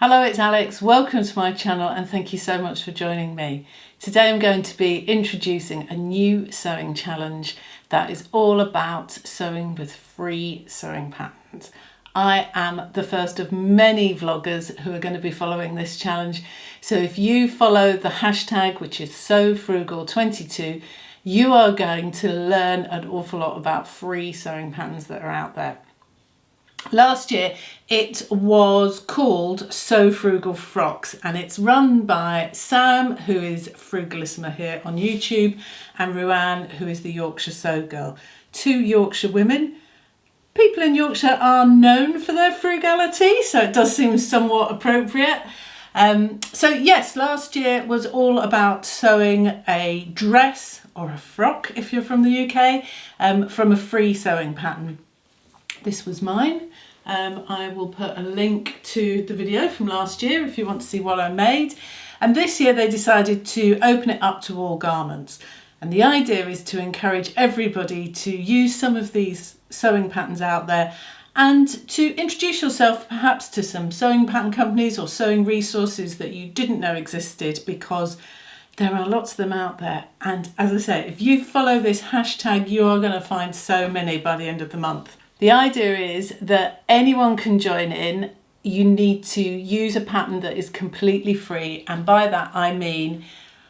Hello, it's Alex. Welcome to my channel and thank you so much for joining me. Today I'm going to be introducing a new sewing challenge that is all about sewing with free sewing patterns. I am the first of many vloggers who are going to be following this challenge. So if you follow the hashtag, which is SewFrugal22, you are going to learn an awful lot about free sewing patterns that are out there. Last year it was called Sew Frugal Frocks and it's run by Sam, who is Frugalissima here on YouTube, and Ruanne, who is the Yorkshire Sew Girl. Two Yorkshire women. People in Yorkshire are known for their frugality, so it does seem somewhat appropriate. So yes, last year was all about sewing a dress or a frock if you're from the UK from a free sewing pattern. This was mine. I will put a link to the video from last year if you want to see what I made. And this year they decided to open it up to all garments. And the idea is to encourage everybody to use some of these sewing patterns out there and to introduce yourself perhaps to some sewing pattern companies or sewing resources that you didn't know existed, because there are lots of them out there. And as I say, if you follow this hashtag, you are going to find so many by the end of the month. The idea is that anyone can join in. You need to use a pattern that is completely free, and by that I mean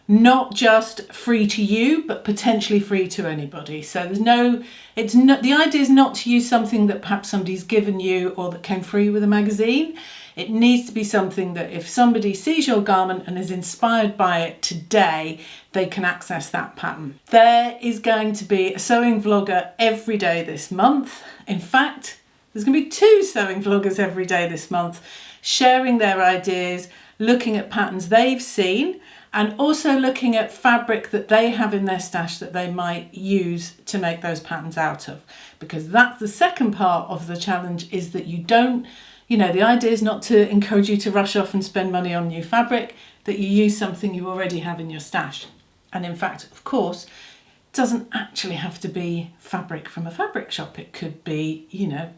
not just free to you, but potentially free to anybody. So the idea is not to use something that perhaps somebody's given you or that came free with a magazine. It needs to be something that if somebody sees your garment and is inspired by it today, they can access that pattern. There is going to be a sewing vlogger every day this month. In fact, there's going to be two sewing vloggers every day this month, sharing their ideas, looking at patterns they've seen, and also looking at fabric that they have in their stash that they might use to make those patterns out of. Because that's the second part of the challenge, is that you don't, the idea is not to encourage you to rush off and spend money on new fabric, that you use something you already have in your stash. And in fact, of course, it doesn't actually have to be fabric from a fabric shop. It could be,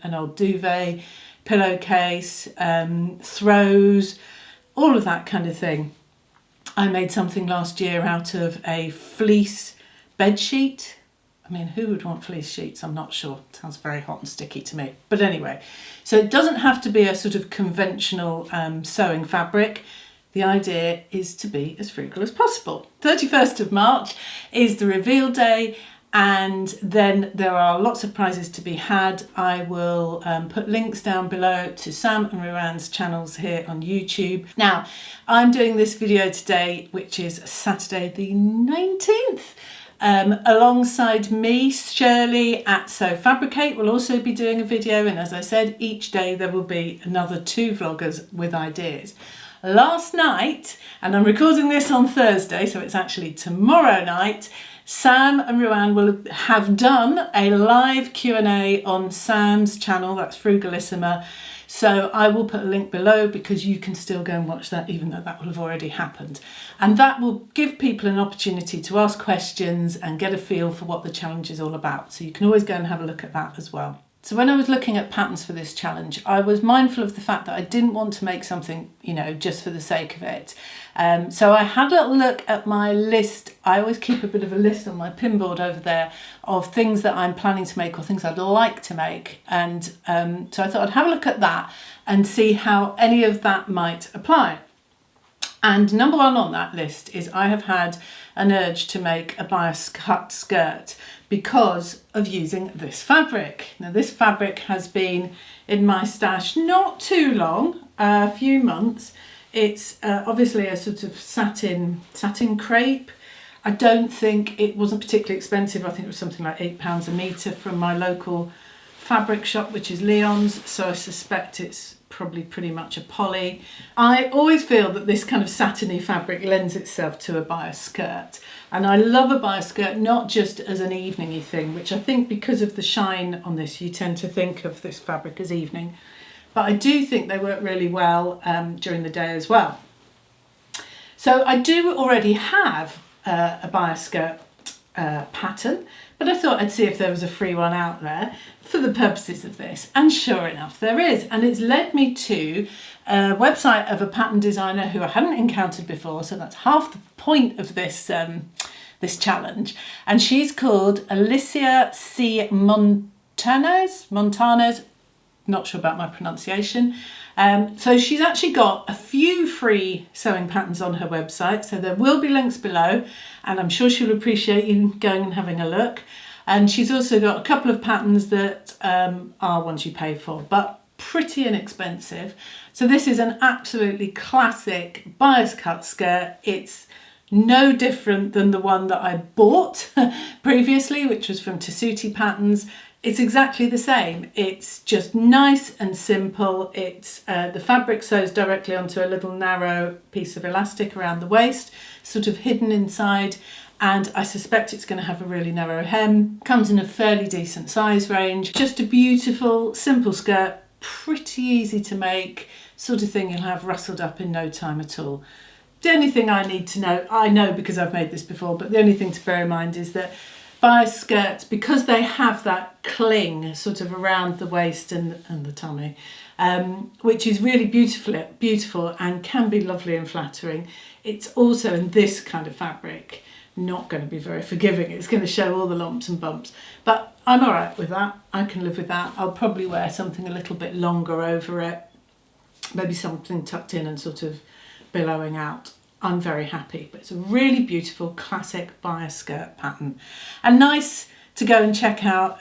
an old duvet, pillowcase, throws, all of that kind of thing. I made something last year out of a fleece bed sheet. I mean, who would want fleece sheets? I'm not sure. It sounds very hot and sticky to me. But anyway, so it doesn't have to be a sort of conventional sewing fabric. The idea is to be as frugal as possible. 31st of March is the reveal day, and then there are lots of prizes to be had. I will put links down below to Sam and Ruanne's channels here on YouTube. Now, I'm doing this video today, which is Saturday the 19th. Alongside me, Shirley at Sew Fabricate will also be doing a video, and as I said, each day there will be another two vloggers with ideas. Last night, and I'm recording this on Thursday, so it's actually tomorrow night, Sam and Ruanne will have done a live Q&A on Sam's channel, that's Frugalissima. So I will put a link below because you can still go and watch that, even though that will have already happened. And that will give people an opportunity to ask questions and get a feel for what the challenge is all about. So you can always go and have a look at that as well. So when I was looking at patterns for this challenge, I was mindful of the fact that I didn't want to make something, just for the sake of it. So I had a little look at my list. I always keep a bit of a list on my pinboard over there of things that I'm planning to make or things I'd like to make. And so I thought I'd have a look at that and see how any of that might apply. And number one on that list is I have had an urge to make a bias cut skirt because of using this fabric. Now this fabric has been in my stash not too long, a few months. It's obviously a sort of satin crepe. I don't think it wasn't particularly expensive. I think it was something like £8 a metre from my local fabric shop, which is Leon's. So I suspect it's probably pretty much a poly. I always feel that this kind of satiny fabric lends itself to a bias skirt. And I love a bias skirt, not just as an evening-y thing, which I think because of the shine on this, you tend to think of this fabric as evening. But I do think they work really well during the day as well. So I do already have a bias skirt pattern, but I thought I'd see if there was a free one out there for the purposes of this, and sure enough there is, and it's led me to a website of a pattern designer who I hadn't encountered before, so that's half the point of this this challenge, and she's called Alissa Montanez, not sure about my pronunciation. So she's actually got a few free sewing patterns on her website, so there will be links below, and I'm sure she'll appreciate you going and having a look. And she's also got a couple of patterns that are ones you pay for, but pretty inexpensive. So this is an absolutely classic bias cut skirt. It's no different than the one that I bought previously, which was from Tessuti Patterns. It's exactly the same. It's just nice and simple. It's the fabric sews directly onto a little narrow piece of elastic around the waist, sort of hidden inside, and I suspect it's going to have a really narrow hem. Comes in a fairly decent size range. Just a beautiful, simple skirt, pretty easy to make, sort of thing you'll have rustled up in no time at all. The only thing I need to know, I know because I've made this before, but the only thing to bear in mind is that bias skirts, because they have that cling sort of around the waist and the tummy, which is really beautiful and can be lovely and flattering, it's also in this kind of fabric not going to be very forgiving. It's going to show all the lumps and bumps, but I'm all right with that. I can live with that. I'll probably wear something a little bit longer over it, maybe something tucked in and sort of billowing out. I'm very happy, but it's a really beautiful classic bias skirt pattern, and nice to go and check out,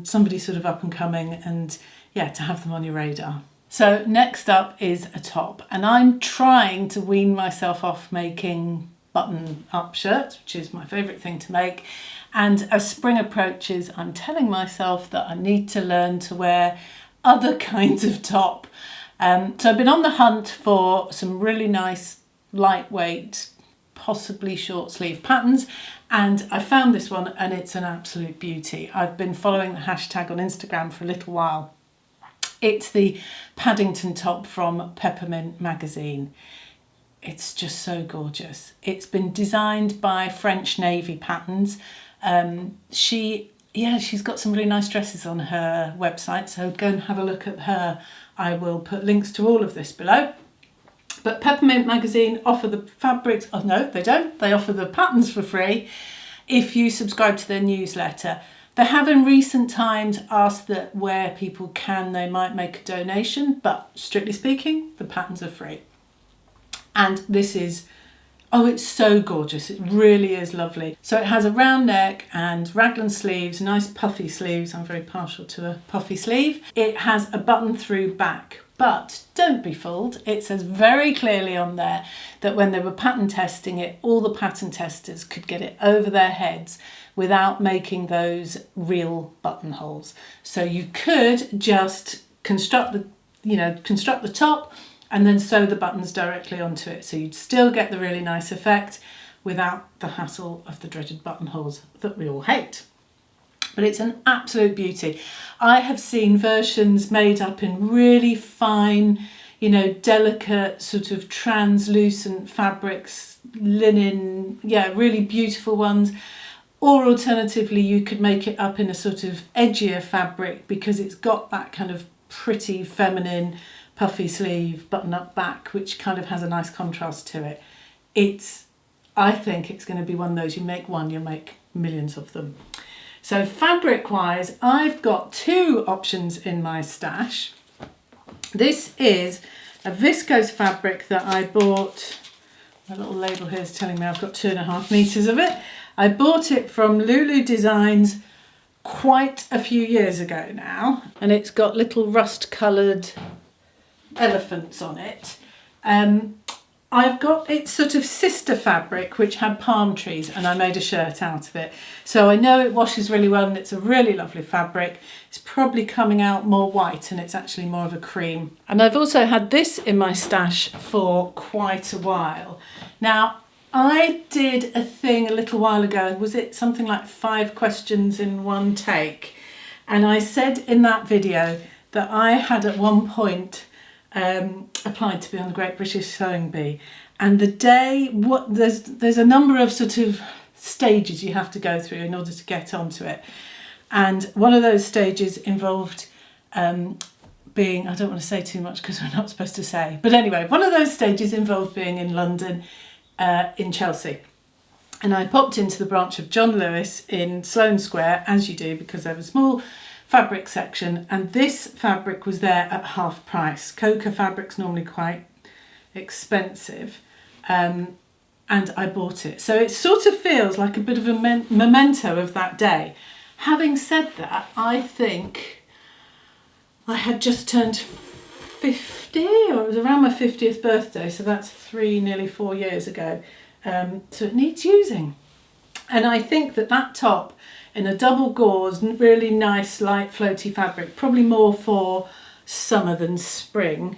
somebody sort of up and coming, and yeah, to have them on your radar. So next up is a top, and I'm trying to wean myself off making button up shirts, which is my favourite thing to make, and as spring approaches I'm telling myself that I need to learn to wear other kinds of top. So I've been on the hunt for some really nice lightweight, possibly short sleeve patterns, and I found this one and it's an absolute beauty. I've been following the hashtag on Instagram for a little while. It's the Paddington top from Peppermint magazine. It's just so gorgeous. It's been designed by French Navy Patterns. She's got some really nice dresses on her website, so go and have a look at her. I will put links to all of this below. But Peppermint magazine offer the fabrics, oh no, they don't. They offer the patterns for free if you subscribe to their newsletter. They have in recent times asked that where people can, they might make a donation, but strictly speaking, the patterns are free. And this is, oh, it's so gorgeous. It really is lovely. So it has a round neck and raglan sleeves, nice puffy sleeves. I'm very partial to a puffy sleeve. It has a button through back, but don't be fooled. It says very clearly on there that when they were pattern testing it, all the pattern testers could get it over their heads without making those real buttonholes. So you could just construct the top and then sew the buttons directly onto it. So you'd still get the really nice effect without the hassle of the dreaded buttonholes that we all hate. But it's an absolute beauty. I have seen versions made up in really fine, delicate sort of translucent fabrics, linen, really beautiful ones. Or alternatively, you could make it up in a sort of edgier fabric because it's got that kind of pretty feminine puffy sleeve, button up back, which kind of has a nice contrast to it. I think it's going to be one of those, you make one, you'll make millions of them. So fabric wise, I've got two options in my stash. This is a viscose fabric that I bought, my little label here is telling me I've got 2.5 meters of it. I bought it from Lulu Designs quite a few years ago now, and it's got little rust coloured elephants on it. I've got its sort of sister fabric which had palm trees, and I made a shirt out of it. So I know it washes really well and it's a really lovely fabric. It's probably coming out more white and it's actually more of a cream. And I've also had this in my stash for quite a while. Now, I did a thing a little while ago, was it something like 5 questions in one take? And I said in that video that I had at one point applied to be on the Great British Sewing Bee, and the day, there's a number of sort of stages you have to go through in order to get onto it. And one of those stages involved being, I don't want to say too much because we're not supposed to say, but anyway, one of those stages involved being in London, in Chelsea. And I popped into the branch of John Lewis in Sloane Square, as you do, because they have a small fabric section, and this fabric was there at half price. Coca fabric's normally quite expensive, and I bought it. So it sort of feels like a bit of a memento of that day. Having said that, I think I had just turned 50, or it was around my 50th birthday, so that's nearly 4 years ago. So it needs using. And I think that top in a double gauze, really nice light floaty fabric, probably more for summer than spring,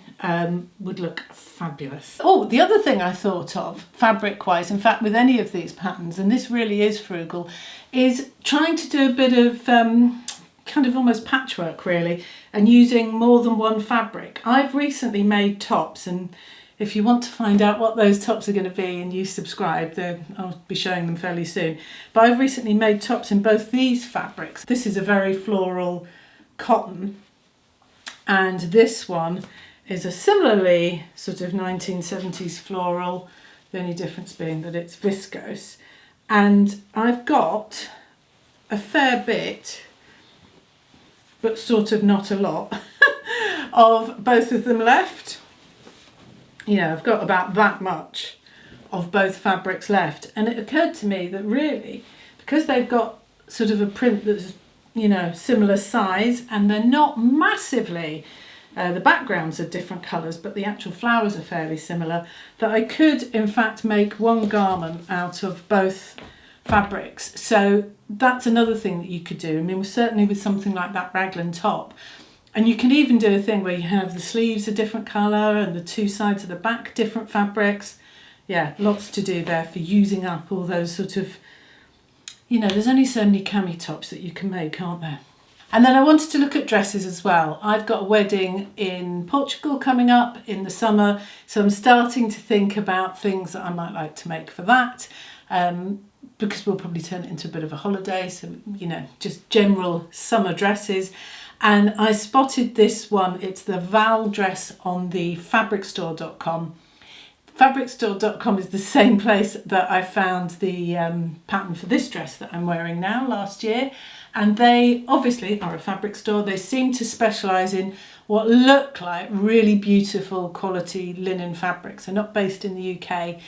would look fabulous. Oh, the other thing I thought of fabric wise, in fact with any of these patterns, and this really is frugal, is trying to do a bit of kind of almost patchwork really, and using more than one fabric. I've recently made tops, and if you want to find out what those tops are going to be and you subscribe, I'll be showing them fairly soon. But I've recently made tops in both these fabrics. This is a very floral cotton, and this one is a similarly sort of 1970s floral, the only difference being that it's viscose. And I've got a fair bit, but sort of not a lot, of both of them left. You know, I've got about that much of both fabrics left. And it occurred to me that really, because they've got sort of a print that's, you know, similar size, and they're not massively, the backgrounds are different colours, but the actual flowers are fairly similar, that I could in fact make one garment out of both fabrics. So that's another thing that you could do. I mean, certainly with something like that raglan top. And you can even do a thing where you have the sleeves a different colour and the two sides of the back different fabrics. Yeah, lots to do there for using up all those sort of, you know, there's only so many cami tops that you can make, aren't there? And then I wanted to look at dresses as well. I've got a wedding in Portugal coming up in the summer, so I'm starting to think about things that I might like to make for that, because we'll probably turn it into a bit of a holiday, so, you know, just general summer dresses. And I spotted this one. It's the Val dress on the fabricstore.com. Fabricstore.com is the same place that I found the pattern for this dress that I'm wearing now last year. And they obviously are a fabric store. They seem to specialise in what look like really beautiful quality linen fabrics. They're not based in the UK,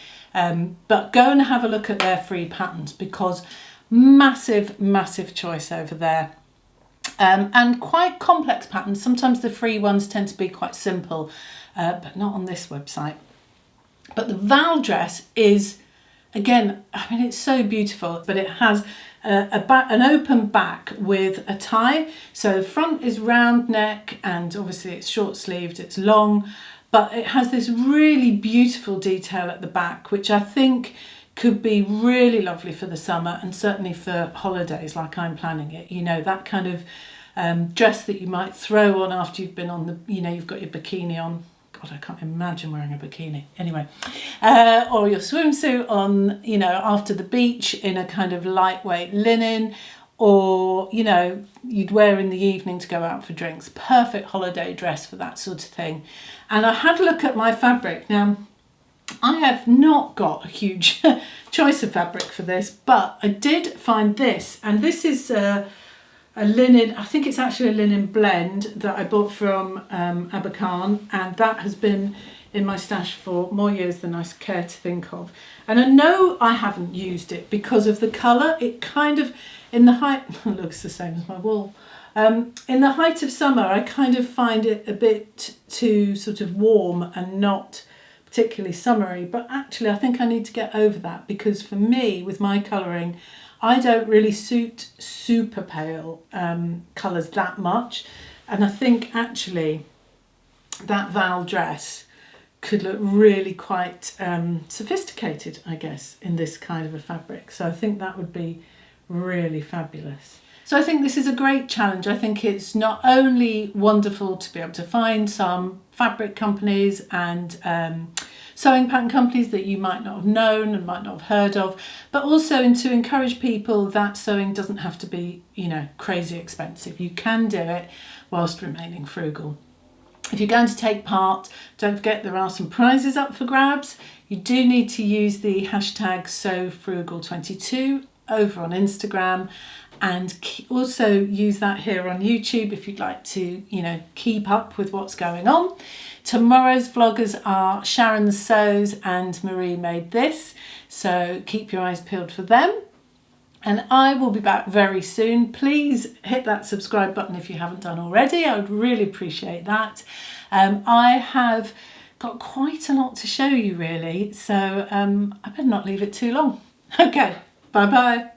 but go and have a look at their free patterns, because massive, massive choice over there. And quite complex patterns. Sometimes the free ones tend to be quite simple, but not on this website. But the Val dress is, again, I mean, it's so beautiful, but it has an open back with a tie. So the front is round neck, and obviously it's short sleeved, it's long, but it has this really beautiful detail at the back, which I think could be really lovely for the summer, and certainly for holidays like I'm planning it. You know, that kind of dress that you might throw on after you've been on the, you know, you've got your bikini on. God, I can't imagine wearing a bikini. Anyway, or your swimsuit on, you know, after the beach in a kind of lightweight linen, or, you know, you'd wear in the evening to go out for drinks. Perfect holiday dress for that sort of thing. And I had a look at my fabric. Now, I have not got a huge choice of fabric for this, but I did find this, and this is a linen, I think it's actually a linen blend that I bought from Abercarn, and that has been in my stash for more years than I care to think of. And I know I haven't used it because of the colour. It kind of, in the height, it looks the same as my wall. In the height of summer, I kind of find it a bit too sort of warm and not particularly summery, but actually I think I need to get over that, because for me, with my colouring, I don't really suit super pale colours that much, and I think actually that Val dress could look really quite sophisticated, I guess, in this kind of a fabric. So I think that would be really fabulous. So I think this is a great challenge. I think it's not only wonderful to be able to find some fabric companies and sewing pattern companies that you might not have known and might not have heard of, but also to encourage people that sewing doesn't have to be, crazy expensive. You can do it whilst remaining frugal. If you're going to take part, don't forget there are some prizes up for grabs. You do need to use the hashtag SewFrugal22 over on Instagram, and also use that here on YouTube if you'd like to, keep up with what's going on. Tomorrow's vloggers are Sharon the Sews and Marie Made This, so keep your eyes peeled for them. And I will be back very soon. Please hit that subscribe button if you haven't done already. I would really appreciate that. I have got quite a lot to show you really, so I better not leave it too long. Okay, bye bye.